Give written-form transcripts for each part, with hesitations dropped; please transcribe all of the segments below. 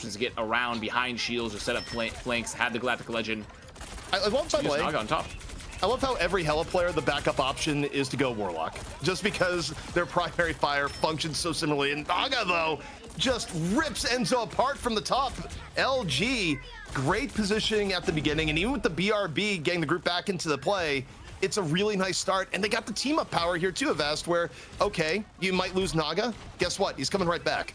to get around behind shields or set up flanks, have the Galactic Legend. I love, by the way, on top. I love how every Hela player, the backup option is to go Warlock, just because their primary fire functions so similarly. And Naga, though, just rips Enzo apart from the top. LG, great positioning at the beginning, and even with the BRB getting the group back into the play, it's a really nice start. And they got the team up power here too, Avast, where, okay, you might lose Naga. Guess what? He's coming right back.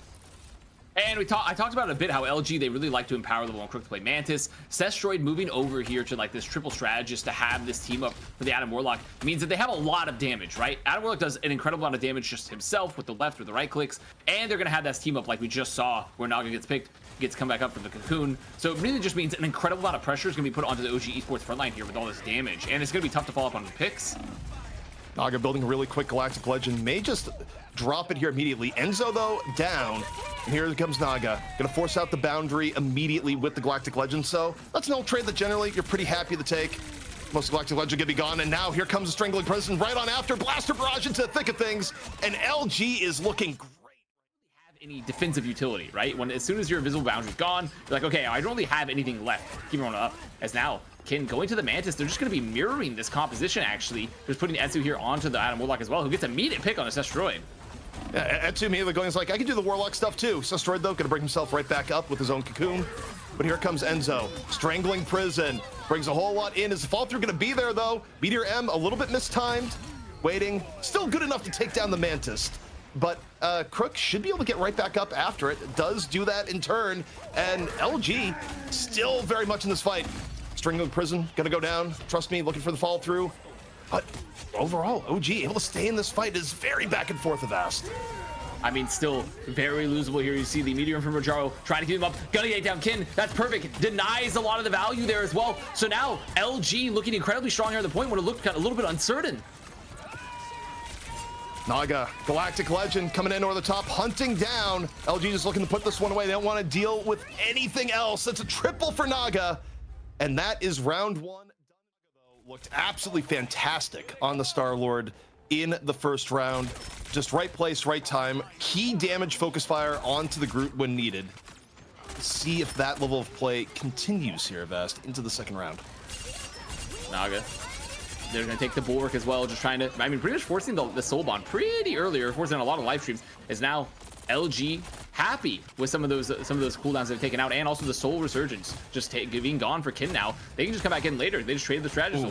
And I talked about it a bit, how LG, they really like to empower level 1 Crook to play Mantis. Sestroid moving over here to like this triple strategist to have this team up for the Adam Warlock means that they have a lot of damage, right? Adam Warlock does an incredible amount of damage just himself with the left or the right clicks, and they're going to have that team up like we just saw where Naga gets picked, gets come back up from the cocoon. So it really just means an incredible amount of pressure is going to be put onto the OG Esports frontline here with all this damage, and it's going to be tough to follow up on the picks. Naga building a really quick Galactic Legend, may just drop it here immediately. Enzo, though, down. And here comes Naga. Gonna force out the boundary immediately with the Galactic Legend. So that's an old trade that generally you're pretty happy to take. Most Galactic Legend gonna be gone. And now here comes the Strangling Prison right on after. Blaster Barrage into the thick of things. And LG is looking great. Have any defensive utility, right? When as soon as your invisible boundary's gone, you're like, okay, I don't really have anything left. Keep going up. As now, Kin going to the Mantis, they're just going to be mirroring this composition, actually. Just putting Etsu here onto the Adam Warlock as well, who gets a immediate pick on the Sestroid. Yeah, Etsu immediately going, is like, I can do the Warlock stuff too. Sestroid, though, going to bring himself right back up with his own cocoon. But here comes Enzo. Strangling Prison. Brings a whole lot in. Is the fall through going to be there, though? Meteor M, a little bit mistimed. Waiting. Still good enough to take down the Mantis. But Crook should be able to get right back up after it. Does do that in turn. And LG still very much in this fight. Strangling Prison gonna go down. Trust me, looking for the fall through. But overall, OG able to stay in this fight is very back and forth Avast. I mean, still very losable here. You see the Meteor from Rojaro trying to keep him up, gonna get down Kin. That's perfect. Denies a lot of the value there as well. So now LG looking incredibly strong here at the point when it looked kind of a little bit uncertain. Naga, Galactic Legend coming in over the top, hunting down. LG just looking to put this one away. They don't want to deal with anything else. It's a triple for Naga. And that is round one. Looked absolutely fantastic on the Star-Lord in the first round. Just right place, right time. Key damage focus fire onto the group when needed. See if that level of play continues here, Avast, into the second round. Naga. They're going to take the bulwark as well, just trying to, I mean, pretty much forcing the soul bond pretty earlier, forcing a lot of live streams. Is now LG happy with some of those cooldowns they've taken out, and also the soul resurgence just being gone for Kin now. They can just come back in later. They just traded the strategist.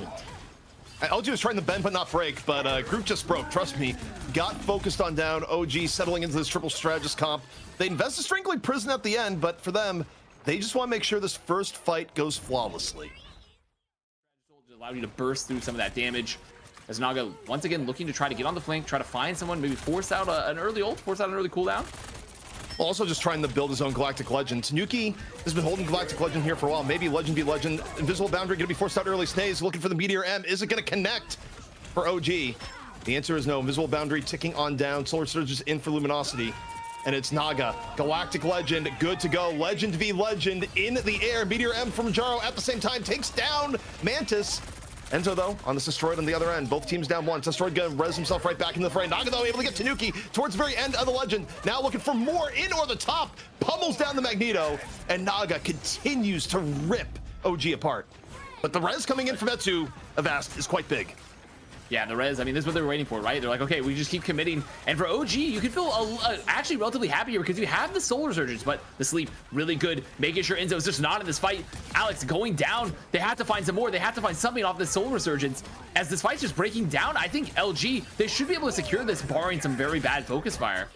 LG was trying to bend but not break, but group just broke. Trust me. Got focused on down. OG settling into this triple strategist comp. They invest a Strangling Prison at the end, but for them, they just want to make sure this first fight goes flawlessly. Allow you to burst through some of that damage. As Naga once again looking to try to get on the flank, try to find someone, maybe force out an early ult, force out an early cooldown. Also just trying to build his own Galactic Legend. Tanuki has been holding Galactic Legend here for a while. Maybe Legend be Legend. Invisible Boundary going to be forced out early. Snaze looking for the Meteor M. Is it going to connect for OG? The answer is no. Invisible Boundary ticking on down. Solar Surge is in for Luminosity. And it's Naga. Galactic Legend good to go. Legend v Legend in the air. Meteor M from Jaro at the same time takes down Mantis. Enzo, though, on the Sestroid on the other end. Both teams down one. Sestroid gonna res himself right back into the fray. Naga, though, able to get Tanuki towards the very end of the Legend. Now looking for more in or the top. Pummels down the Magneto. And Naga continues to rip OG apart. But the res coming in from Etsu, Avast, is quite big. Yeah, the res, I mean, this is what they were waiting for, right? They're like, okay, we just keep committing. And for OG, you can feel actually relatively happy here because you have the soul resurgence, but the sleep really good, making sure Enzo is just not in this fight. Alex going down. They have to find some more. They have to find something off this soul resurgence. As this fight's just breaking down, I think LG, they should be able to secure this, barring some very bad focus fire.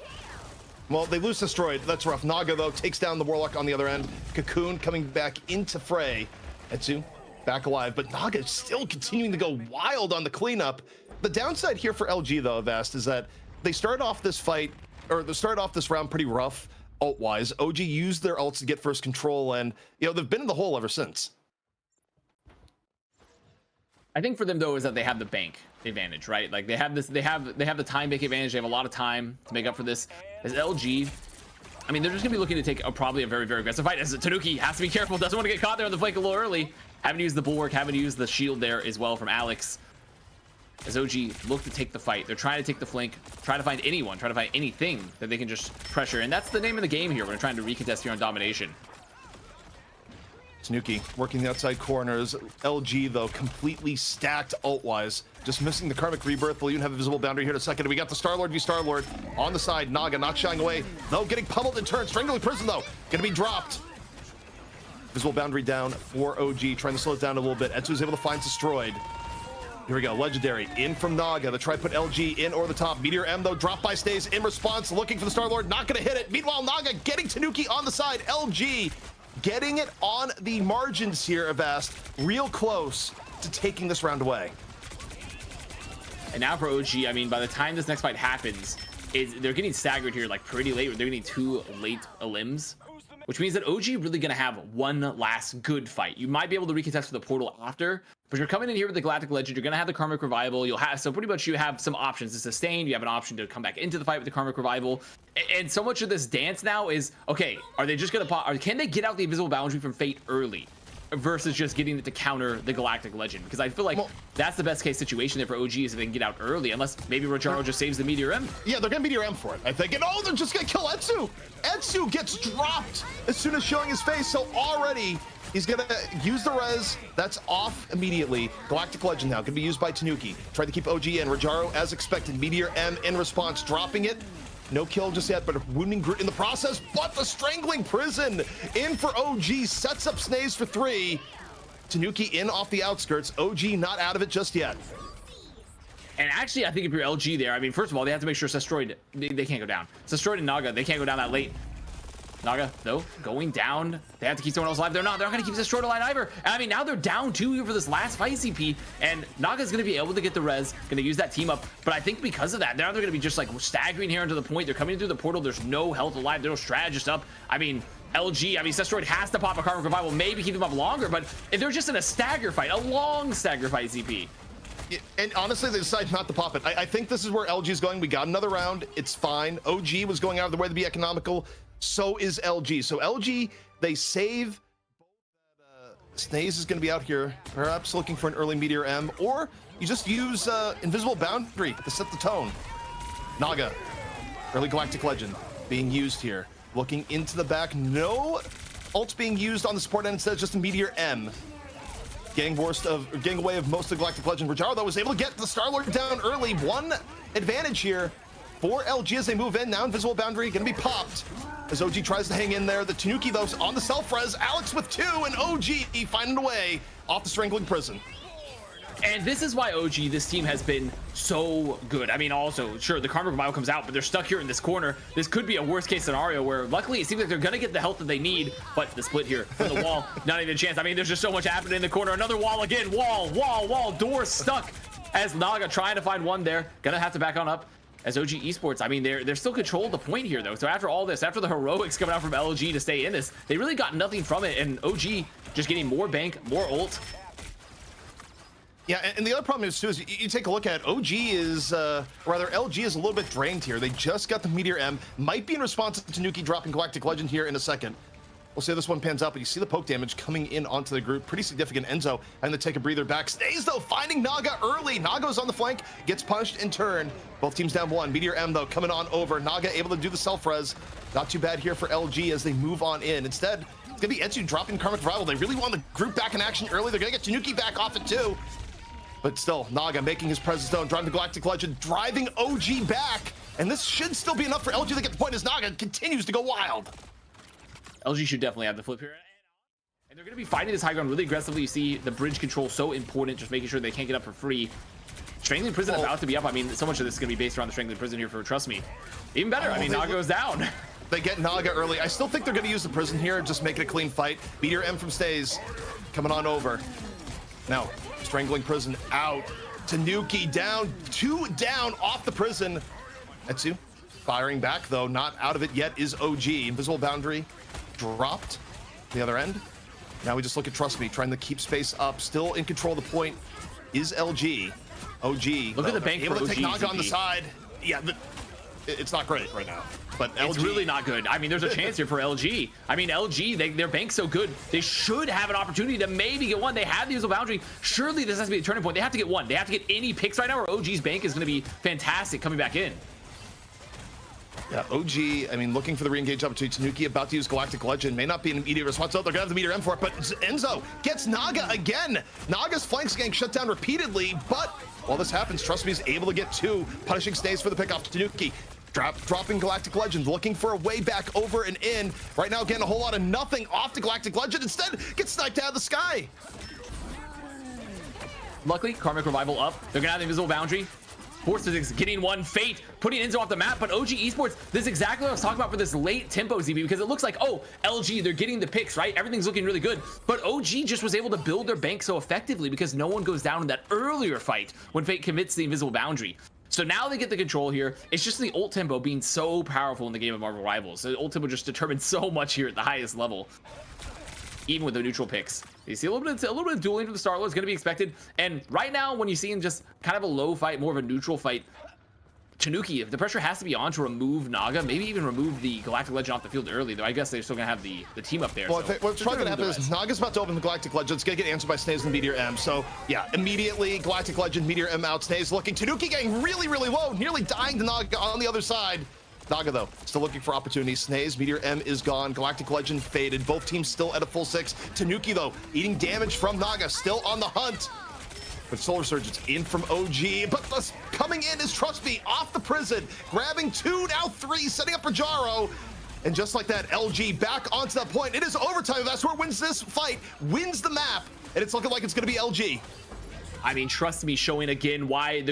Well, they lose Sestroid. That's rough. Naga, though, takes down the Warlock on the other end. Cocoon coming back into fray. Etsu back alive, but Naga is still continuing to go wild on the cleanup. The downside here for LG, though, Avast, is that they started off this fight, or they started off this round pretty rough ult-wise. OG used their ults to get first control, and, you know, they've been in the hole ever since. I think for them, though, is that they have the bank advantage, right? Like, they have this, they have the time bank advantage. They have a lot of time to make up for this. As LG, I mean, they're just gonna be looking to take probably a very, very aggressive fight. As Tanuki has to be careful, doesn't want to get caught there on the flank a little early. Having to use the bulwark, having to use the shield there as well from Alex. As OG look to take the fight, they're trying to take the flank, try to find anyone, try to find anything that they can just pressure, and that's the name of the game here. We're trying to recontest here on domination. Tanuki working the outside corners. LG, though, completely stacked ult-wise. Just missing the Karmic Rebirth. We'll even have a visible boundary here in a second. We got the Star-Lord v Star-Lord on the side. Naga not shying away, though, getting pummeled in turn. Strangling Prison, though, gonna be dropped. Visible boundary down for OG, trying to slow it down a little bit. Etsu is able to find Destroyed. Here we go, Legendary in from Naga. They try to put LG in over the top. Meteor M, though, drop by stays in response, looking for the Star-Lord, not gonna hit it. Meanwhile, Naga getting Tanuki on the side. LG getting it on the margins here, Avast. Real close to taking this round away. And now for OG, I mean, by the time this next fight happens, they're getting staggered here like pretty late. They're getting 2 late elims, which means that OG really gonna have one last good fight. You might be able to recontest for the portal after, but you're coming in here with the Galactic Legend. You're gonna have the Karmic Revival. You'll have, so pretty much you have some options to sustain. You have an option to come back into the fight with the Karmic Revival. And so much of this dance now is, okay, are they just gonna pop, or can they get out the invisible boundary from Fate early versus just getting it to counter the Galactic Legend? Because I feel like that's the best case situation there for OG, is if they can get out early, unless maybe Rojaro just saves the Meteor M. Yeah, they're gonna Meteor M for it, I think. And oh, they're just gonna kill Etsu. Etsu gets dropped as soon as showing his face, so already he's gonna use the res. That's off immediately. Galactic Legend now gonna be used by Tanuki. Tried to keep OG in. Rojaro, as expected, Meteor M in response, dropping it. No kill just yet, but a wounding Groot in the process. But the Strangling Prison in for OG, sets up Snaze for 3. Tanuki in off the outskirts. OG not out of it just yet. And actually, I think if you're LG there, I mean, first of all, they have to make sure Destroyed, they can't go down. Destroyed and Naga, they can't go down that late. Naga, though, going down. They have to keep someone else alive. They're not going to keep Destroyed alive either. And I mean, now they're down 2 here for this last fight, CP. And Naga's going to be able to get the res, going to use that team up. But I think because of that, now they're going to be just like staggering here into the point. They're coming through the portal. There's no health alive. There's no strategist up. I mean, LG, I mean, Destroyed has to pop a Karmic Revival, maybe keep him up longer. But if they're just in a stagger fight, a long stagger fight, CP. And honestly, they decided not to pop it. I think this is where LG is going. We got another round. It's fine. OG was going out of the way to be economical. So is LG. So LG, they save. Snaze is going to be out here, perhaps looking for an early Meteor M, or you just use Invisible Boundary to set the tone. Naga, early Galactic Legend being used here. Looking into the back. No ults being used on the support end, instead just a Meteor M. Getting away of most of the Galactic Legend. Rojaro, though, was able to get the Star-Lord down early. One advantage here for LG as they move in. Now Invisible Boundary going to be popped as OG tries to hang in there. The Tanuki, though, on the self-res. Alex with 2, and OG finding a way off the Strangling Prison. And this is why OG, this team has been so good. I mean, also, sure, the Karmic Revival comes out, but they're stuck here in this corner. This could be a worst case scenario where luckily it seems like they're going to get the health that they need, but the split here from the wall, not even a chance. I mean, there's just so much happening in the corner. Another wall again, wall, door stuck as Naga trying to find one there. Gonna have to back on up as OG Esports. I mean, they're still controlled the point here, though. So after all this, after the heroics coming out from LG to stay in this, they really got nothing from it, and OG just getting more bank, more ult. Yeah, and the other problem is, too, is you take a look at OG is, rather, LG is a little bit drained here. They just got the Meteor M. Might be in response to Tanuki dropping Galactic Legend here in a second. We'll see how this one pans out, but you see the poke damage coming in onto the group. Pretty significant. Enzo having to take a breather back. Stays, though, finding Naga early. Naga's on the flank, gets punished in turn. Both teams down 1. Meteor M, though, coming on over. Naga able to do the self-res. Not too bad here for LG as they move on in. Instead, it's going to be Etsu dropping Karmic Revival. They really want the group back in action early. They're going to get Tanuki back off it, too. But still, Naga making his presence known, driving the Galactic Legend, driving OG back. And this should still be enough for LG to get the point as Naga continues to go wild. LG should definitely have the flip here. And they're going to be fighting this high ground really aggressively. You see the bridge control so important, just making sure they can't get up for free. Strangling Prison about to be up. I mean, so much of this is going to be based around the Strangling Prison here for Trust Me. Even better, I mean, Naga goes down. They get Naga early. I still think they're going to use the Prison here, just make it a clean fight. Meteor M from Stays coming on over. Now, Strangling Prison out. Tanuki down, 2 down off the Prison. Etsu firing back, though, not out of it yet is OG. Invisible Boundary dropped the other end. Now we just look at Trust Me, trying to keep space up. Still in control of the point is LG. OG. Look at the bank able for to OG, take Naga CP. on the side. Yeah, it's not great right now. But LG, it's really not good. I mean, there's a chance here for LG. I mean, LG, their bank's so good. They should have an opportunity to maybe get one. They have the Invisible Boundary. Surely this has to be a turning point. They have to get one. They have to get any picks right now, or OG's bank is going to be fantastic coming back in. Yeah, OG, I mean, looking for the re-engage opportunity. Tanuki about to use Galactic Legend. May not be an immediate response. Oh, they're gonna have the Meteor M for it, but Enzo gets Naga again. Naga's flanks getting shut down repeatedly, but while this happens, Trust Me is able to get two, punishing Snays for the pick off Tanuki. Dropping Galactic Legend, looking for a way back over and in. Right now, getting a whole lot of nothing off the Galactic Legend. Instead, gets sniped out of the sky. Luckily, Karmic Revival up. They're gonna have the invisible boundary. Force Physics getting one, Fate putting Enzo off the map, but OG Esports, this is exactly what I was talking about for this late tempo ZB, because it looks like, oh, LG, they're getting the picks, right? Everything's looking really good, but OG just was able to build their bank so effectively because no one goes down in that earlier fight when Fate commits the invisible boundary. So now they get the control here. It's just the ult tempo being so powerful in the game of Marvel Rivals. The ult tempo just determines so much here at the highest level, even with the neutral picks. You see a little bit of dueling from the Star-Lord is going to be expected. And right now, when you see in just kind of a low fight, more of a neutral fight, Tanuki, if the pressure has to be on to remove Naga, maybe even remove the Galactic Legend off the field early, though I guess they're still going to have the team up there. Well, so what's probably going to happen is Naga's about to open the Galactic Legend. It's going to get answered by Snays and Meteor M. So, yeah, immediately Galactic Legend, Meteor M out. Snays looking. Tanuki getting really, really low, nearly dying to Naga on the other side. Naga, though, still looking for opportunities. Snays, Meteor M is gone. Galactic Legend faded. Both teams still at a full 6. Tanuki, though, eating damage from Naga, still on the hunt. But Solar Surge is in from OG. But coming in is Trust Me off the prison, grabbing 2, now 3, setting up for Jaro. And just like that, LG back onto that point. It is overtime. That's where wins this fight, wins the map. And it's looking like it's going to be LG. I mean, Trust Me showing again why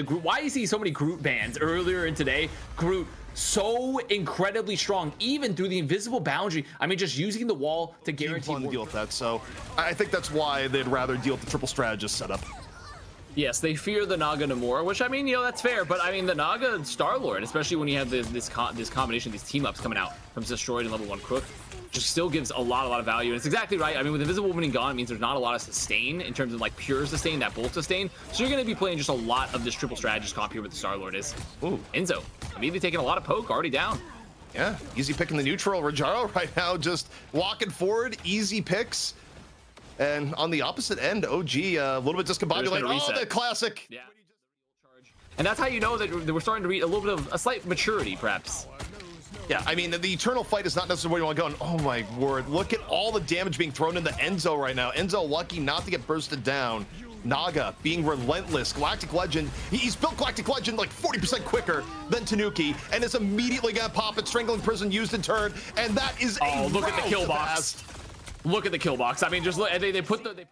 you see so many Groot bans earlier in today. Groot so incredibly strong, even through the invisible boundary. I mean, just using the wall to guarantee to deal with that. So I think that's why they'd rather deal with the triple strategist setup. Yes, they fear the Naga Namor, which, I mean, you know, that's fair, but I mean, the Naga Star-Lord, especially when you have this combination, these team-ups coming out from Destroyed and level 1 Crook, just still gives a lot of value. And it's exactly right. I mean, with Invisible Woman gone, it means there's not a lot of sustain in terms of like pure sustain, that bulk sustain. So you're going to be playing just a lot of this triple strategist comp here with the Star-Lord is. Ooh, Enzo immediately taking a lot of poke, already down. Yeah, easy picking the neutral. Rajaro right now just walking forward, easy picks. And on the opposite end, OG a little bit discombobulated. Oh, the classic. Yeah. And that's how you know that we're starting to reach a little bit of a slight maturity, perhaps. Yeah, I mean, the eternal fight is not necessarily where you want to go. And oh my word, look at all the damage being thrown into Enzo right now. Enzo lucky not to get bursted down. Naga being relentless. Galactic Legend, he's built Galactic Legend like 40% quicker than Tanuki, and is immediately gonna pop it. Strangling Prison used in turn, and that is look at the kill box. Look at the kill box. I mean, just look. They put the wall to like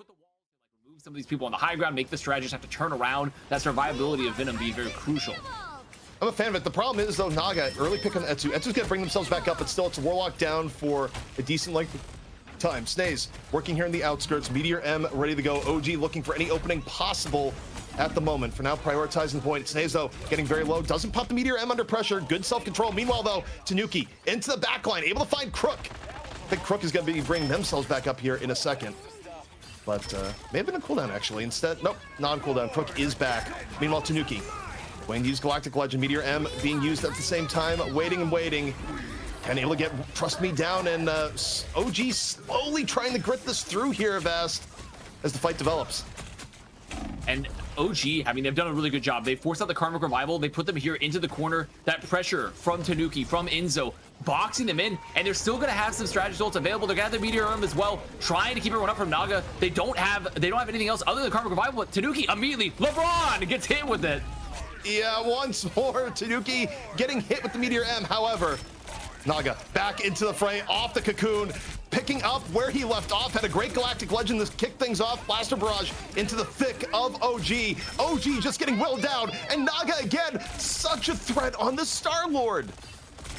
remove some of these people on the high ground, make the strategists have to turn around. That survivability of Venom being very crucial. I'm a fan of it. The problem is, though, Naga early pick on Etsu. Etsu's gonna bring themselves back up, but still, it's a Warlock down for a decent length of time. Snays working here in the outskirts. Meteor M ready to go. OG looking for any opening possible at the moment. For now, prioritizing the point. Snays, though, getting very low. Doesn't pop the Meteor M under pressure. Good self-control. Meanwhile, though, Tanuki into the backline, able to find Crook. I think Crook is going to be bringing themselves back up here in a second. But may have been a cooldown, actually. Instead, nope, non-cooldown. Crook is back. Meanwhile, Tanuki going to use Galactic Legend. Meteor M being used at the same time, waiting and waiting. And able to get Trust Me down, and OG slowly trying to grit this through here, Vast, as the fight develops. And OG, I mean, they've done a really good job. They forced out the Karmic Revival. They put them here into the corner. That pressure from Tanuki, from Enzo, boxing them in, and they're still going to have some strategy ults available. They're going to have the Meteor Arm as well, trying to keep everyone up from Naga. They don't have anything else other than Karmic Revival, but Tanuki immediately, LeBron gets hit with it. Yeah, once more, Tanuki getting hit with the Meteor M. However, Naga back into the fray, off the cocoon, picking up where he left off. Had a great Galactic Legend to kick things off. Blaster Barrage into the thick of OG. OG just getting well down, and Naga again, such a threat on the Star-Lord.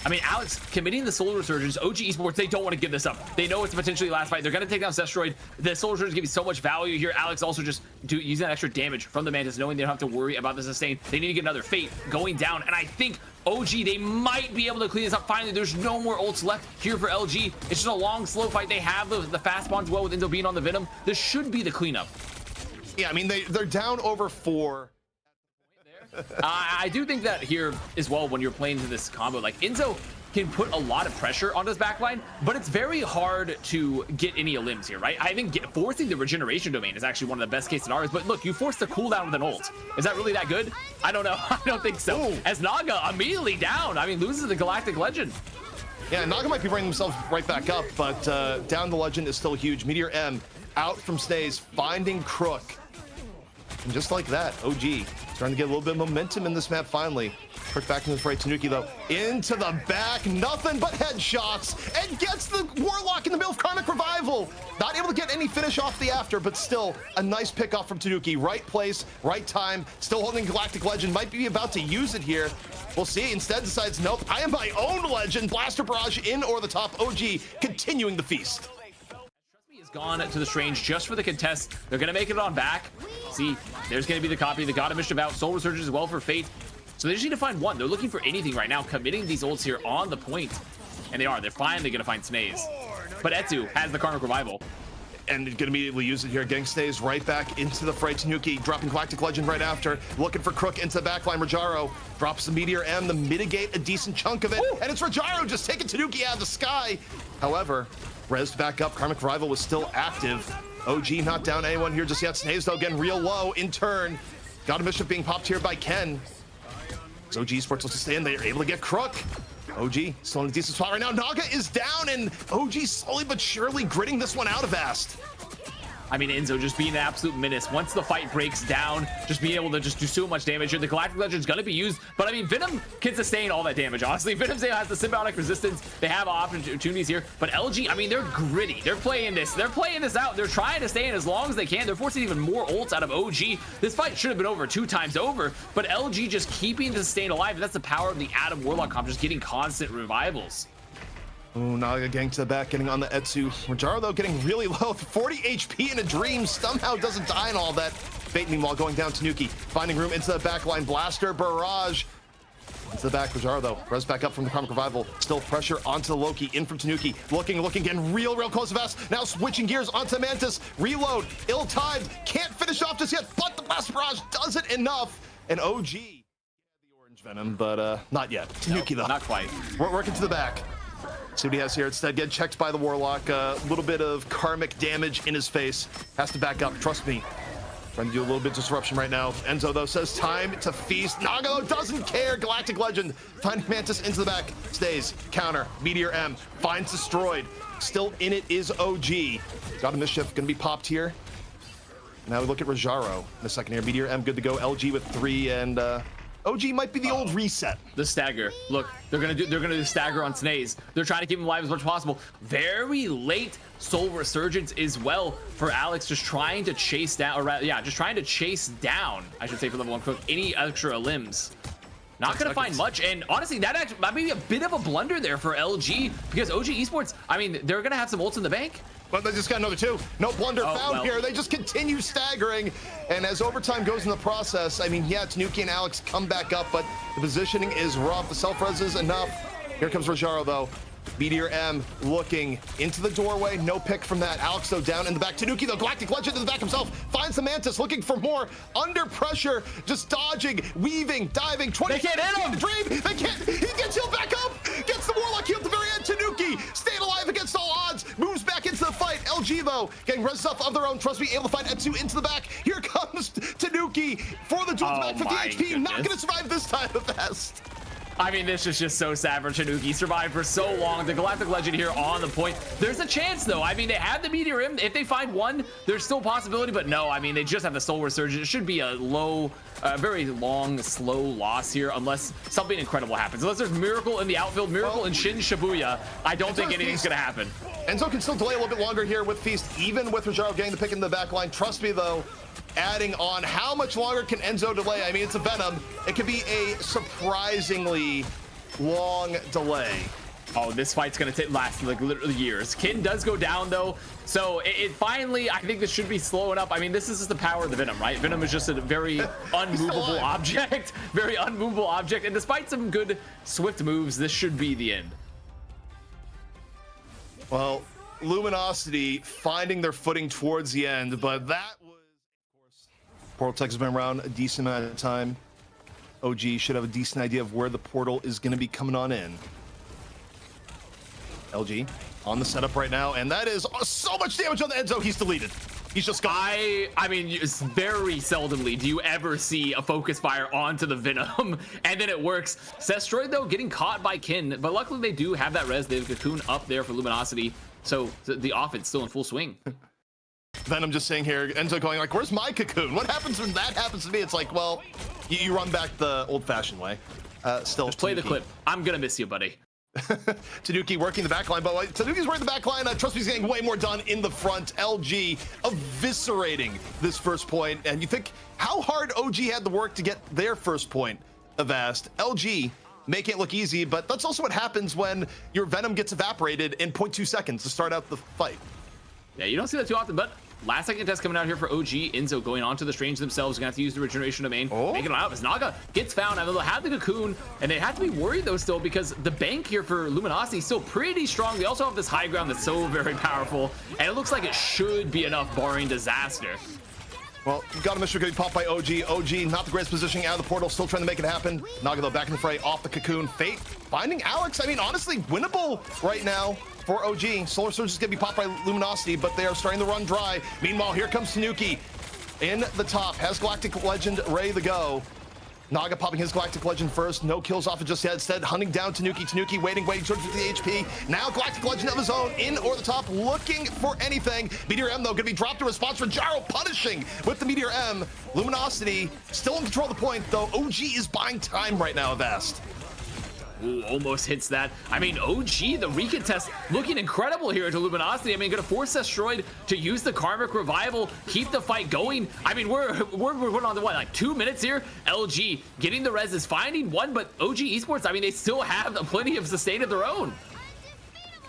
I mean, Alex committing the Solar Resurgence, OG Esports, they don't want to give this up. They know it's potentially last fight. They're going to take down Destroyed. The Solar Resurgence gives you so much value here. Alex also just using that extra damage from the Mantis, knowing they don't have to worry about the sustain. They need to get another Fate going down, and I think OG, they might be able to clean this up finally. There's no more ults left here for LG. It's just a long, slow fight. They have the fast spawns well with Enzo being on the Venom. This should be the cleanup. Yeah, I mean, they're down over 4. I do think that here as well, when you're playing to this combo, like Enzo, can put a lot of pressure on this backline, but it's very hard to get any limbs here, right? I think forcing the regeneration domain is actually one of the best case scenarios, but look, you force the cooldown with an ult. Is that really that good? I don't know. I don't think so. Ooh. As Naga immediately down, I mean, loses the Galactic Legend. Yeah, Naga might be bringing himself right back up, but down the Legend is still huge. Meteor M out from Snays, finding Crook. And just like that, OG starting to get a little bit of momentum in this map finally. Crook back into the fray. Tanuki, though, into the back. Nothing but headshots. And gets the Warlock in the middle of Karmic Revival. Not able to get any finish off the after, but still a nice pickoff from Tanuki. Right place, right time. Still holding Galactic Legend. Might be about to use it here. We'll see. Instead decides, nope, I am my own Legend. Blaster Barrage in or the top. OG continuing the feast. Is gone to the Strange just for the contest. They're gonna make it on back. See, there's gonna be the copy. The God of Mischief out. Soul Resurgence as well for Fate. So they just need to find one. They're looking for anything right now, committing these ults here on the point. And they are. They're finally gonna find Snays. But Etsu has the Karmic Revival. And gonna immediately use it here. Getting Snays right back into the fray. Tanuki dropping Galactic Legend right after. Looking for Crook into the backline. Rajaro drops the Meteor M to mitigate a decent chunk of it. Ooh. And it's Rajaro just taking Tanuki out of the sky. However, rezzed back up. Karmic Revival was still active. OG not down anyone here just yet. Snays, though, getting real low in turn. God of Mischief being popped here by Ken. As OG Esports looks to stay in, they are able to get Crook. OG still in a decent spot right now. Naga is down, and OG slowly but surely gritting this one out of Ast. I mean, Enzo just being an absolute menace. Once the fight breaks down, just being able to just do so much damage here. The Galactic Legend's gonna be used, but I mean, Venom can sustain all that damage, honestly. Venom has the symbiotic resistance. They have opportunities here, but LG, I mean, they're gritty. They're playing this. They're playing this out. They're trying to stay in as long as they can. They're forcing even more ults out of OG. This fight should have been over 2 times over, but LG just keeping the sustain alive. That's the power of the Adam Warlock comp, just getting constant revivals. Oh, Naga getting to the back, getting on the Etsu. Rajaro, though, getting really low. 40 HP in a dream. Somehow doesn't die in all that. Fate, meanwhile, going down Tanuki. Finding room into the back line. Blaster Barrage. Into the back. Rajaro, though, res back up from the Karmic Revival. Still pressure onto Loki. In from Tanuki. Looking, getting real close to Vest. Now switching gears onto Mantis. Reload. Ill-timed. Can't finish off just yet, but the Blaster Barrage does it enough. And OG had the orange Venom, but not yet. Tanuki, though. Not quite. We're working to the back. See what he has here. Instead, get checked by the Warlock. A little bit of karmic damage in his face. Has to back up. Trust me. Trying to do a little bit of disruption right now. Enzo, though, says time to feast. Naga, though, doesn't care. Galactic Legend. Finding Mantis into the back. Stays. Counter. Meteor M. Finds Destroyed. Still in it is OG. God of Mischief going to be popped here. Now we look at Rajaro in the second here. Meteor M good to go. LG with 3 and... OG might be the old reset. The stagger. Look, they're gonna do stagger on Snays. They're trying to keep him alive as much as possible. Very late Soul Resurgence as well for Alex, just trying to chase down, or rather, yeah, just trying to chase down, I should say, for level 1 Crook, any extra limbs. Not gonna find much, and honestly, that actually might be a bit of a blunder there for LG, because OG Esports, I mean, they're gonna have some ults in the bank. But they just got another 2. No blunder found here. They just continue staggering. And as overtime goes in the process, I mean, yeah, Tanuki and Alex come back up, but the positioning is rough. The self-res is enough. Here comes Rajaro, though. Meteor M looking into the doorway. No pick from that. Alex, though, down in the back. Tanuki, though, Galactic Legend in the back himself. Finds the Mantis, looking for more. Under pressure, just dodging, weaving, diving. 20. They can't hit him. Dream. They can't. He gets healed back up. Gets the Warlock healed at the very end. Tanuki staying alive against all odds. Moves back into the fight. LG, though, getting res stuff of their own. Trust me, able to find Etsu into the back. Here comes Tanuki for the duel back 50 HP. Not going to survive this time at best. I mean, this is just so sad for Tanuki. Survived for so long. The Galactic Legend here on the point. There's a chance, though. I mean, they have the Meteor M. If they find one, there's still a possibility, but no, I mean, they just have the Soul Resurgence. It should be a low, very long, slow loss here, unless something incredible happens. Unless there's Miracle in the outfield, Miracle and Shin Shibuya, I don't think anything's going to happen. Enzo can still delay a little bit longer here with Feast, even with Rajaro getting the pick in the back line. Trust me, though, adding on, how much longer can Enzo delay? I mean, it's a Venom. It could be a surprisingly long delay. Oh, this fight's gonna last like literally years. Kin does go down, though, so it finally, I think this should be slowing up. I mean, this is just the power of the Venom, right? Venom is just a very unmovable object. Very unmovable object, and despite some good swift moves, this should be the end. Well, Luminosity finding their footing towards the end, but that was, of course, Portal Tech has been around a decent amount of time. OG should have a decent idea of where the portal is going to be coming on in. LG on the setup right now, and that is so much damage on the Enzo. He's deleted. He's just gone. I mean, it's very seldomly do you ever see a focus fire onto the Venom, and then it works. Sestroid, though, getting caught by Kin, but luckily they do have that res. They have Cocoon up there for Luminosity, so the offense still in full swing. Venom just saying here, Enzo going like, where's my Cocoon? What happens when that happens to me? It's like, well, you run back the old-fashioned way. Still, just play the clip. I'm gonna miss you, buddy. Tanuki working the back line, but Tanuki's working the back line. Trust me, he's getting way more done in the front. LG eviscerating this first point, and you think how hard OG had to work to get their first point. Avast LG making it look easy, but that's also what happens when your Venom gets evaporated in 0.2 seconds to start out the fight. Yeah, you don't see that too often, but last second test coming out here for OG. Enzo going on to the Strange themselves. Gonna have to use the regeneration domain. Making it out as Naga gets found. I mean, they'll have the Cocoon, and they have to be worried though still because the bank here for Luminosity is still pretty strong. They also have this high ground that's so very powerful, and it looks like it should be enough barring disaster. Well, got a Mr. getting popped by OG. OG, not the greatest positioning out of the portal, still trying to make it happen. Naga, though, back in the fray, off the Cocoon. Fate finding Alex. I mean, honestly, winnable right now for OG. Solar Surge is going to be popped by Luminosity, but they are starting to run dry. Meanwhile, here comes Tanuki in the top. Has Galactic Legend ready to go. Naga popping his Galactic Legend first. No kills off it just yet. Instead, hunting down Tanuki. Tanuki waiting, 250 HP. Now Galactic Legend of his own in or the top, looking for anything. Meteor M, though, going to be dropped in response for Jaro, punishing with the Meteor M. Luminosity still in control of the point, though. OG is buying time right now, Avast. Ooh, almost hits that. I mean, OG, the recontest, looking incredible here into Luminosity. I mean, gonna force Sestroid to use the Karmic Revival, keep the fight going. I mean, we're on the what, like 2 minutes here? LG getting the res is finding one, but OG Esports, I mean, they still have plenty of sustain of their own.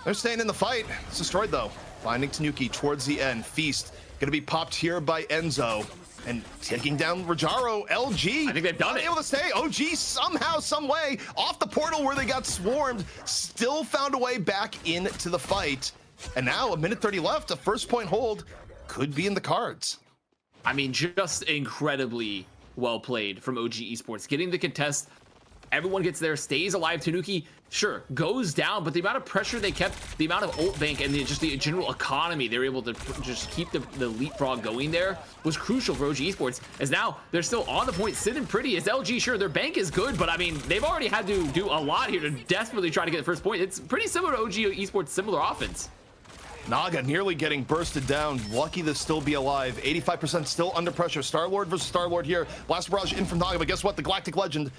They're staying in the fight. Sestroid, though, finding Tanuki towards the end. Feast gonna be popped here by Enzo. And taking down Rajaro. LG, I think they've done it. Able to stay. OG somehow, some way, off the portal where they got swarmed, still found a way back into the fight. And now, a minute 30 left, a first point hold could be in the cards. I mean, just incredibly well played from OG Esports. Getting the contest, everyone gets there, stays alive. Tanuki, sure, goes down, but the amount of pressure they kept, the amount of ult bank, and just the general economy they were able to just keep the leapfrog going there was crucial for OG Esports. As now they're still on the point, sitting pretty. As LG, sure, their bank is good, but I mean, they've already had to do a lot here to desperately try to get the first point. It's pretty similar to OG Esports' similar offense. Naga nearly getting bursted down. Lucky to still be alive. 85% still under pressure. Star-Lord versus Star-Lord here. Blast Barrage in from Naga, but guess what? The Galactic Legend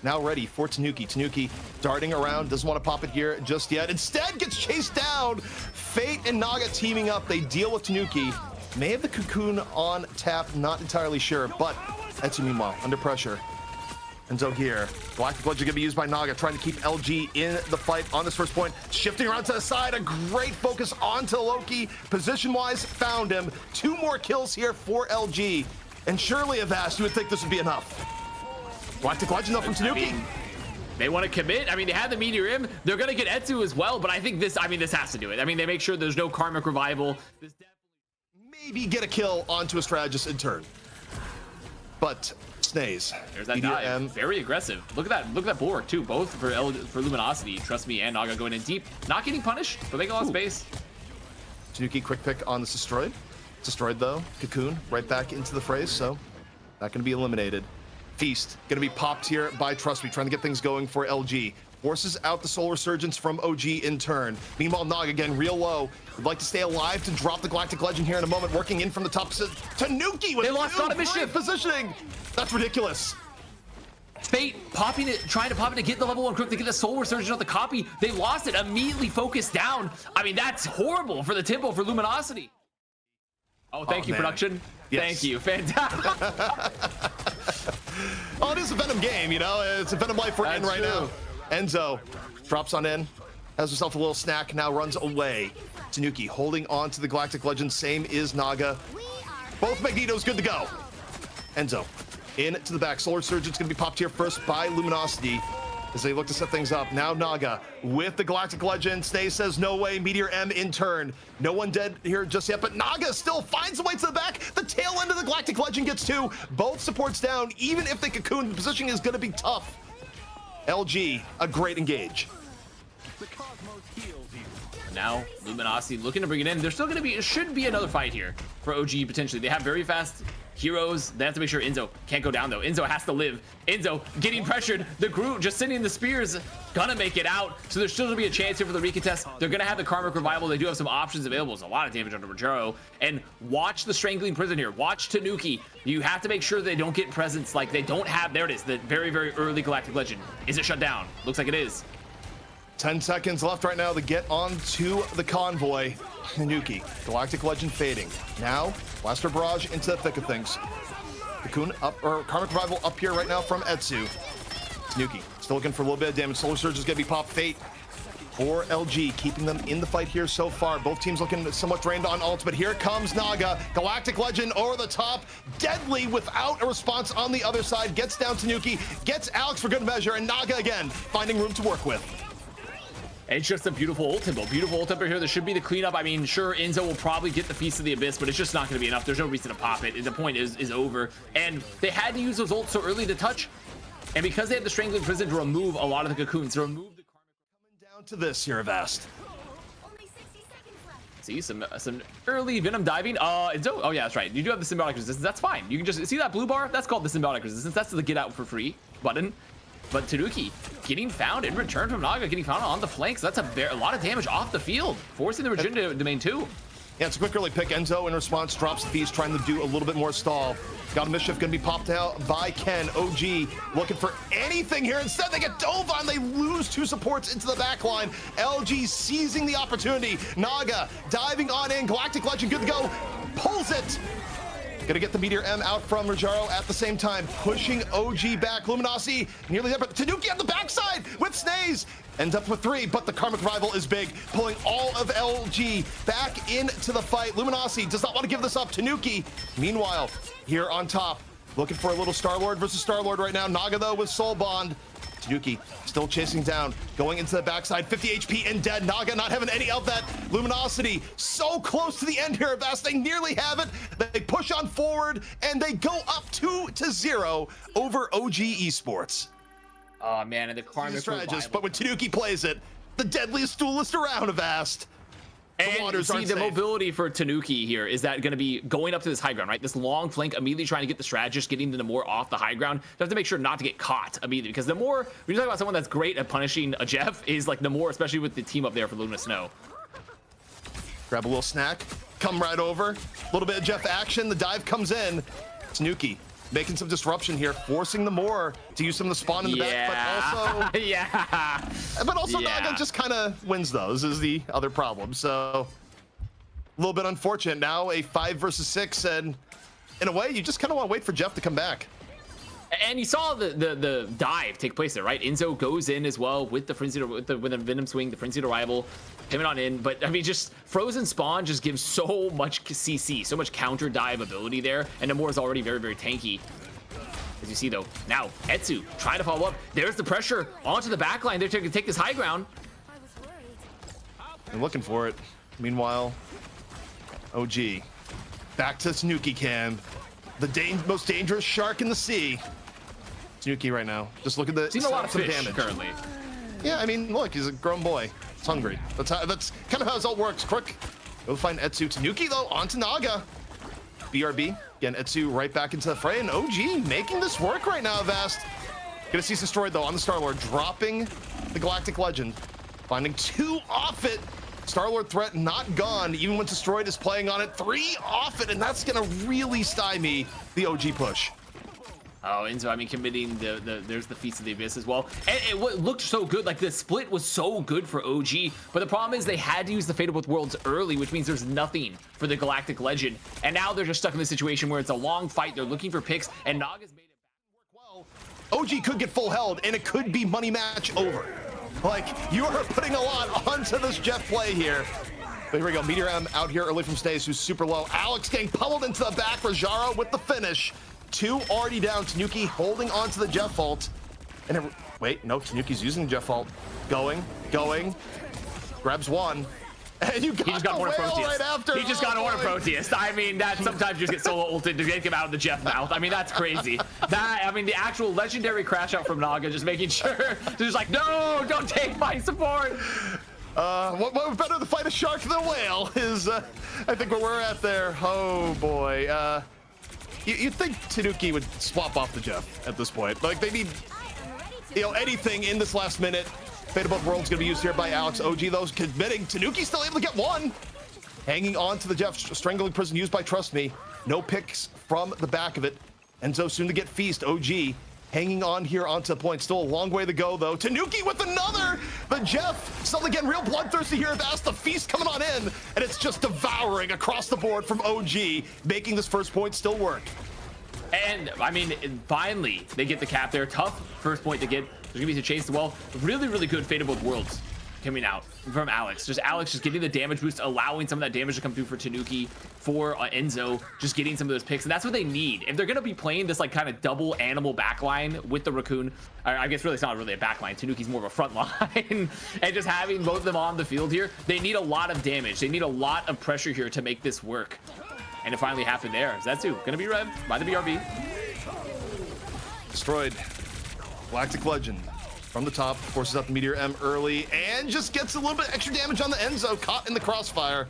now ready for Tanuki. Tanuki darting around, doesn't want to pop it here just yet. Instead gets chased down. Fate and Naga teaming up. They deal with Tanuki. May have the Cocoon on tap, not entirely sure, but Etsu meanwhile under pressure. Enzo here. Galactic Legend gonna be used by Naga, trying to keep LG in the fight on this first point. Shifting around to the side, a great focus onto Loki. Position-wise, found him. 2 more kills here for LG. And surely, Avast, you would think this would be enough. Galactic Legend though from Tanuki. They want to commit. I mean, they have the Meteor M. They're going to get Etsu as well, but I think this has to do it. I mean, they make sure there's no Karmic Revival. This maybe get a kill onto a strategist in turn. But Snaze. There's that dive. Very aggressive. Look at that bulwark too, both for Luminosity. Trust me, and Naga going in deep. Not getting punished, but making a lot of space. Tanuki quick pick on the Sestroid. Sestroid though, Cocoon right back into the phrase, so not going to be eliminated. Feast gonna be popped here by Trust Me, trying to get things going for LG. Forces out the Solar Resurgence from OG in turn. Meanwhile, Naga again real low. Would like to stay alive to drop the Galactic Legend here in a moment. Working in from the top. Tanuki with great positioning. That's ridiculous. Fate popping it, trying to pop it to get the level 1 quick to get the Solar Resurgence on the copy. They lost it, immediately focused down. I mean, that's horrible for the tempo for Luminosity. Oh, thank you, man. Production. Yes. Thank you. Fantastic. Oh, it is a Venom game, you know? It's a Venom life we're in right now. Enzo drops on in, has himself a little snack, now runs away. Tanuki holding on to the Galactic Legend, same is Naga. Both Magnetos good to go. Enzo into the back. Solar Surgeon's gonna be popped here first by Luminosity as they look to set things up. Now Naga with the Galactic Legend. Stay says no way. Meteor M in turn. No one dead here just yet, but Naga still finds a way to the back. The tail end of the Galactic Legend gets 2. Both supports down. Even if they Cocoon, the positioning is going to be tough. LG, a great engage. Now Luminosity looking to bring it in. There's still going to be, it should be another fight here for OG potentially. They have very fast heroes. They have to make sure Enzo can't go down though. Enzo has to live. Enzo getting pressured. The Groot just sending the spears, gonna make it out. So there's still gonna be a chance here for the recontest. They're gonna have the Karmic Revival. They do have some options available. It's a lot of damage under Rogero. And watch the Strangling Prison here. Watch Tanuki. You have to make sure they don't get presence like they don't have. There it is, the very, very early Galactic Legend. Is it shut down? Looks like it is. 10 seconds left right now to get onto the convoy. Tanuki, Galactic Legend fading. Now, Blaster Barrage into the thick of things. Cocoon up, or Karmic Revival up here right now from Etsu. Tanuki still looking for a little bit of damage. Solar Surge is going to be popped. Fate for LG, keeping them in the fight here so far. Both teams looking somewhat drained on ults, but here comes Naga. Galactic Legend over the top. Deadly without a response on the other side. Gets down Tanuki, gets Alex for good measure, and Naga again finding room to work with. It's just a beautiful ult tempo. Beautiful ult tempo here. There should be the cleanup. I mean, sure, Enzo will probably get the Feast of the Abyss, but it's just not going to be enough. There's no reason to pop it. The point is over. And they had to use those ults so early to touch. And because they have the Strangling Prison to remove a lot of the cocoons, to remove the Karmic. Coming down to this here, Avast. See, some early Venom diving. Enzo, oh yeah, that's right. You do have the Symbiotic Resistance. That's fine. You can just see that blue bar? That's called the Symbiotic Resistance. That's the get out for free button. But Tanuki getting found in return from Naga, getting found on the flanks. That's a lot of damage off the field, forcing the Regen to domain 2. Yeah, it's a quick early pick. Enzo in response drops the Feast, trying to do a little bit more stall. Got a Mischief going to be popped out by Ken. OG looking for anything here. Instead, they get dove on. They lose 2 supports into the back line. LG seizing the opportunity. Naga diving on in. Galactic Legend good to go. Pulls it. Gonna get the Meteor M out from Rogero at the same time, pushing OG back. Luminosity nearly there, but Tanuki on the backside with Snaze. Ends up with 3, but the Karmic Revival is big, pulling all of LG back into the fight. Luminosity does not want to give this up. Tanuki, meanwhile, here on top, looking for a little Star-Lord versus Star-Lord right now. Naga, though, with Soul Bond. Tanuki still chasing down, going into the backside, 50 HP and dead. Naga not having any of that. Luminosity so close to the end here, Vast. They nearly have it. They push on forward and they go up 2-0 over OG Esports. Oh man, and the Karmic Revival. But when Tanuki plays it, the deadliest duelist around, Avast. And see, the mobility for Tanuki here is that going to be going up to this high ground, right? This long flank, immediately trying to get the strategist, getting the Namor off the high ground. You have to make sure not to get caught immediately, because Namor, when you talk about someone that's great at punishing a Jeff, is like Namor, especially with the team up there for Luna Snow. Grab a little snack, come right over. A little bit of Jeff action. The dive comes in. Tanuki making some disruption here, forcing the Namor to use some of the spawn in the back, but also Naga just kind of wins those is the other problem. So a little bit unfortunate. Now a 5 versus 6, and in a way you just kind of want to wait for Jeff to come back. And you saw the dive take place there, right? Enzo goes in as well with the frenzied, with the Venom swing, the frenzied arrival, pivot on in. But I mean, just Frozen Spawn just gives so much CC, so much counter dive ability there, and Namor is already very, very tanky. As you see though, now Etsu trying to follow up. There's the pressure onto the back line. They're to take this high ground. I'm looking for it. Meanwhile, OG back to Tanuki Cam, the most dangerous shark in the sea. Tanuki right now, just look at the seen a lot of fish damage currently. Yeah, I mean, look, he's a grown boy. He's hungry. That's kind of how this all works. Quick, go find Etsu. Tanuki though onto Naga. BRB again. Etsu right back into the fray, and OG making this work right now. Vast gonna see destroyed though on the Star-Lord, dropping the Galactic Legend, finding 2 off it. Star-Lord threat not gone, even when Destroyed is playing on it. 3 off it, and that's gonna really stymie the OG push. Oh, Enzo, I mean, committing there's the Feast of the Abyss as well. And it looked so good. Like, the split was so good for OG. But the problem is they had to use the Fate of Both Worlds early, which means there's nothing for the Galactic Legend. And now they're just stuck in this situation where it's a long fight. They're looking for picks, and Naga's made it back work well. OG could get full held, and it could be money match over. Like, you are putting a lot onto this Jeff play here. But here we go. Meteor M out here early from Stays, who's super low. Alex getting pummeled into the back. Rajaro with the finish. 2 already down. Tanuki holding onto the Jeff ult. And wait, no, Tanuki's using the Jeff ult. Going. Grabs 1. And you got he just got one Proteus. Right after. He just got one Proteus. I mean, that sometimes you just get solo ulted to get him out of the Jeff mouth. I mean, that's crazy. I mean, the actual legendary crash out from Naga, just making sure, just like, no, don't take my support. What better to fight a shark than a whale is, I think, where we're at there. Oh, boy. You'd think Tanuki would swap off the Jeff at this point. Like, they need, anything in this last minute. Fate of both worlds going to be used here by Alex. OG, though, committing. Tanuki still able to get one. Hanging on to the Jeff. Strangling prison used by Trust Me. No picks from the back of it. Enzo soon to get Feast. OG hanging on here onto the point. Still a long way to go, though. Tanuki with another. The Jeff suddenly getting real bloodthirsty here. That's the Feast coming on in. And it's just devouring across the board from OG, making this first point still work. And, I mean, finally, they get the cap there. Tough first point to get. There's going to be the chase as well. Really, really good Fate of both worlds coming out from Alex. Alex just getting the damage boost, allowing some of that damage to come through for Tanuki, for Enzo, just getting some of those picks. And that's what they need. If they're going to be playing this like kind of double animal backline with the Raccoon, I guess really it's not really a backline. Tanuki's more of a front line. And just having both of them on the field here, they need a lot of damage. They need a lot of pressure here to make this work. And it finally happened there. Zetsu going to be revved by the BRB. Destroyed. Galactic Legend from the top, forces up the Meteor M early, and just gets a little bit extra damage on the Enzo, caught in the crossfire.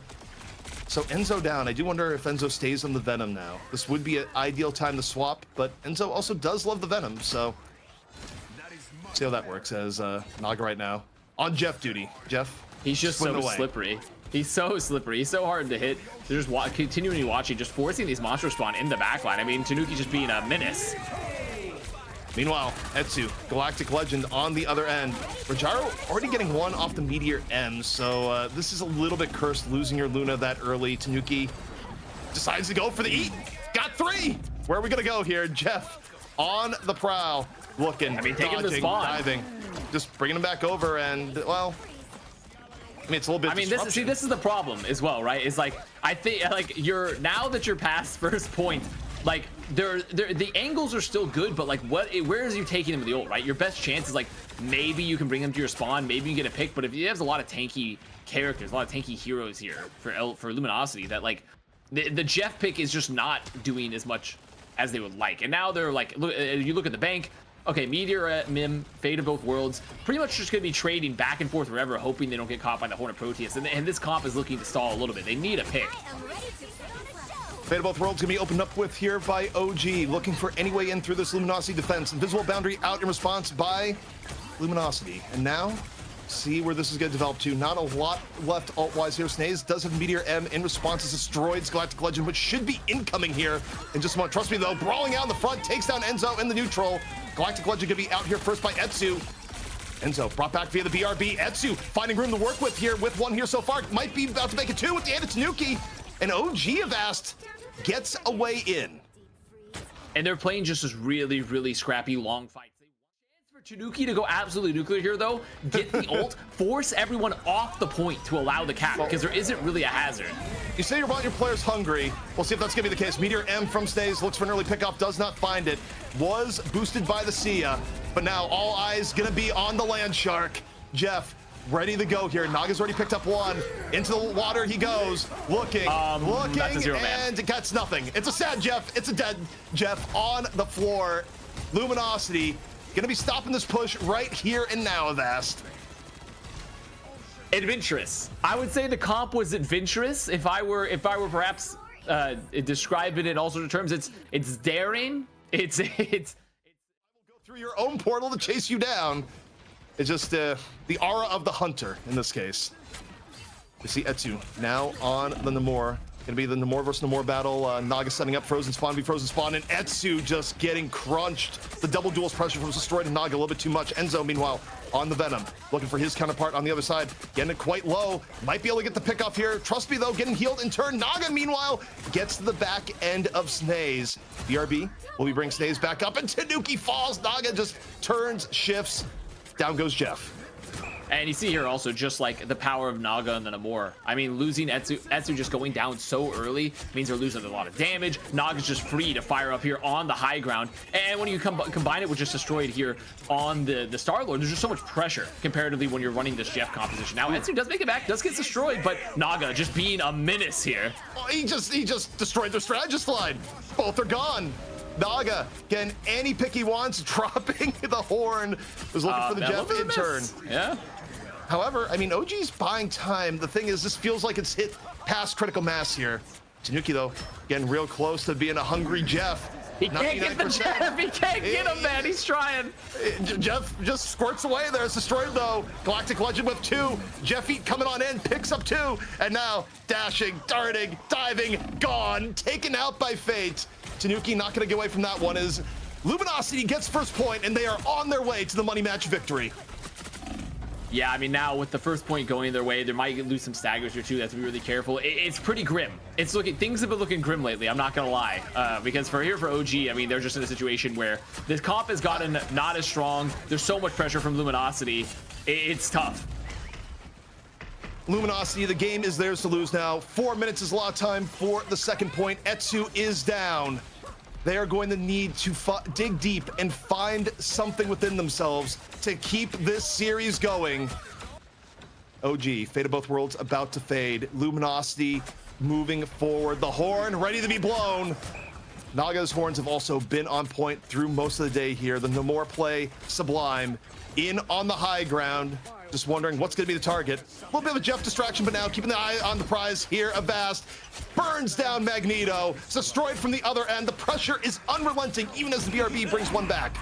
So Enzo down. I do wonder if Enzo stays on the Venom now. This would be an ideal time to swap, but Enzo also does love the Venom, so see how that works as Naga right now on Jeff duty. Jeff, he's just so slippery. He's so slippery. He's so hard to hit. They're just continually watching, just forcing these monster spawn in the backline. I mean, Tanuki just being a menace. Meanwhile, Etsu, Galactic Legend on the other end. Rajaro already getting one off the Meteor M, so this is a little bit cursed, losing your Luna that early. Tanuki decides to go for the eat. Got three. Where are we going to go here? Jeff on the prowl, looking, I mean, taking dodging, the spawn, diving, just bringing him back over, and, well, I mean, it's a little bit. I mean, this is the problem as well, right? It's like, I think, like, now that you're past first point, like, the angles are still good, but like, where is you taking them with the ult, right? Your best chance is like, maybe you can bring them to your spawn, maybe you get a pick, but if you have a lot of tanky characters, a lot of tanky heroes here for Luminosity, that like, the Jeff pick is just not doing as much as they would like. And now they're like, you look at the bank, okay, Meteor Mim, Fate of both worlds, pretty much just going to be trading back and forth forever, hoping they don't get caught by the Hornet Proteus. And this comp is looking to stall a little bit. They need a pick. Fate of both worlds gonna be opened up with here by OG, looking for any way in through this Luminosity defense. Invisible boundary out in response by Luminosity. And now, see where this is gonna develop to. Not a lot left alt-wise here. Snaze does have Meteor M in response as destroys Galactic Legend, which should be incoming here in just a moment. Trust me though, brawling out in the front, takes down Enzo in the neutral. Galactic Legend gonna be out here first by Etsu. Enzo brought back via the BRB. Etsu finding room to work with here, with one here so far. Might be about to make it two with the added Tanuki. And OG Avast gets a way in. And they're playing just this really, really scrappy long fights. They want for Tanuki to go absolutely nuclear here, though. Get the ult, force everyone off the point to allow the cap, because there isn't really a hazard. You say you want your players hungry. We'll see if that's gonna be the case. Meteor M from Snaze looks for an early pickoff, does not find it. Was boosted by the Sia, but now all eyes gonna be on the Land Shark. Jeff, ready to go here. Naga's already picked up one. Into the water he goes. Looking, and it gets nothing. It's a sad Jeff. It's a dead Jeff on the floor. Luminosity gonna be stopping this push right here and now, Avast. Adventurous. I would say the comp was adventurous. If I were perhaps describe it in all sorts of terms, it's daring. It's go through your own portal to chase you down. It's just the aura of the hunter in this case. We see Etsu now on the Namor. Gonna be the Namor versus Namor battle. Naga setting up Frozen Spawn, Frozen Spawn, and Etsu just getting crunched. The double duels pressure from Destroyed and Naga a little bit too much. Enzo, meanwhile, on the Venom, looking for his counterpart on the other side. Getting it quite low. Might be able to get the pick off here. Trust me though, getting healed in turn. Naga, meanwhile, gets to the back end of Snaze. BRB will we bring Snaze back up, and Tanuki falls. Naga just turns, shifts. Down goes Jeff. And you see here also just like the power of Naga and the Namor. I mean, losing Etsu just going down so early means they're losing a lot of damage. Naga's just free to fire up here on the high ground. And when you combine it with just Destroyed here on the Star-Lord, there's just so much pressure comparatively when you're running this Jeff composition. Now Etsu does make it back, does get destroyed, but Naga just being a menace here. Oh, he just destroyed their strategist line. Both are gone. Naga getting any pick he wants, dropping the horn. Was looking for the Jeff in turn. Yeah. However, I mean, OG's buying time. The thing is, this feels like it's hit past critical mass here. Tanuki, though, getting real close to being a hungry Jeff. He can't get the Jeff. He can't get him, man. He's trying. Jeff just squirts away there. It's destroyed, though. Galactic Legend with 2. Jeff Eat coming on in, picks up 2. And now dashing, darting, diving, gone. Taken out by Fate. Tanuki not going to get away from that one as Luminosity gets first point, and they are on their way to the money match victory. Yeah, I mean, now with the first point going their way, they might lose some staggers or two. They have to be really careful. It's pretty grim. Things have been looking grim lately. I'm not gonna lie, because for OG, I mean, they're just in a situation where this comp has gotten not as strong. There's so much pressure from Luminosity. It's tough. Luminosity, the game is theirs to lose now. 4 minutes is a lot of time for the second point. Etsu is down. They are going to need to dig deep and find something within themselves to keep this series going. OG, Fate of Both Worlds about to fade. Luminosity moving forward. The horn ready to be blown. Naga's horns have also been on point through most of the day here. The No More play, Sublime, in on the high ground. Just wondering what's going to be the target. A little bit of a Jeff distraction, but now keeping the eye on the prize here. Avast burns down Magneto. It's destroyed from the other end. The pressure is unrelenting, even as the BRB brings one back.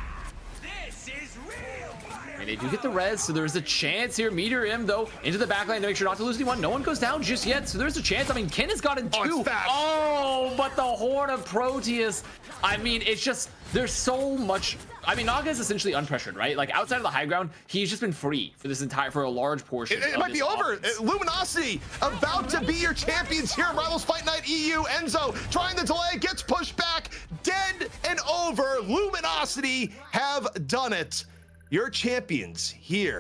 And they do get the res, so there's a chance here. Meteor M, though, into the backline to make sure not to lose anyone. No one goes down just yet, so there's a chance. I mean, Ken has gotten 2. Oh, but the Horn of Proteus. I mean, it's just, there's so much. I mean, Naga is essentially unpressured, right? Like, outside of the high ground, he's just been free for a large portion. It might be over. Luminosity about to be your champions here at Rivals Fight Night EU. Enzo trying to delay, gets pushed back, dead and over. Luminosity have done it. Your champions here